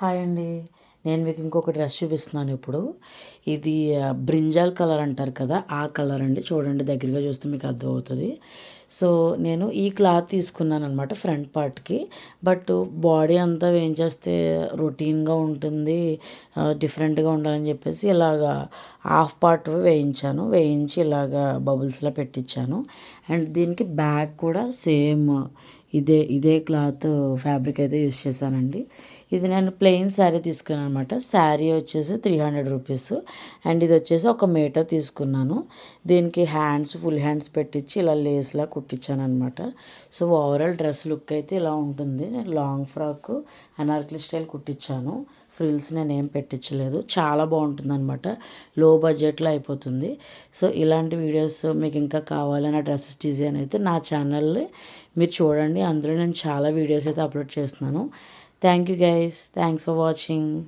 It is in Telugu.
హాయ్ అండి. నేను మీకు ఇంకొక డ్రెస్ చూపిస్తున్నాను ఇప్పుడు. ఇది బ్రింజాల్ కలర్ అంటారు కదా! ఆ కలర్ అండి. చూడండి దగ్గరగా చూస్తే మీకు అర్థమవుతది. సో, నేను ఈ క్లాత్ తీసుకున్నాననమాట ఫ్రంట్ పార్ట్‌కి. బట్ బాడీ అంతా వేయించేస్తే రొటీన్‌గా ఉంటుంది. డిఫరెంట్‌గా ఉండాలని చెప్పేసి ఇలాగా హాఫ్ పార్ట్ వేయించాను. వేయించి ఇలాగా బబుల్స్‌లా పెట్టించాను. అండ్ దీనికి బ్యాక్ కూడా సేమ్ ఇదే క్లాత్ ఫ్యాబ్రిక్ అయితే యూజ్ చేశానండి. ఇది నేను ప్లెయిన్ శారీ తీసుకున్నాను అనమాట. శారీ వచ్చేసి 300 రూపీస్. అండ్ ఇది వచ్చేసి 1 మీటర్ తీసుకున్నాను. దీనికి ఫుల్ హ్యాండ్స్ పెట్టించి ఇలా లేస్లా కుట్టించాను అనమాట. సో, ఓవరాల్ డ్రెస్ లుక్ అయితే ఇలా ఉంటుంది. నేను లాంగ్ ఫ్రాక్ అనార్కలి స్టైల్ కుట్టించాను. ఫ్రిల్స్ నేనేం పెట్టించలేదు. చాలా బాగుంటుందన్నమాట. లో బడ్జెట్లో అయిపోతుంది. సో, ఇలాంటి వీడియోస్ మీకు ఇంకా కావాలన్న డ్రెస్సెస్ డిజైన్ అయితే నా ఛానల్ని మీరు చూడండి. అందులో నేను చాలా వీడియోస్ అయితే అప్లోడ్ చేస్తున్నాను. Thank you guys. Thanks for watching.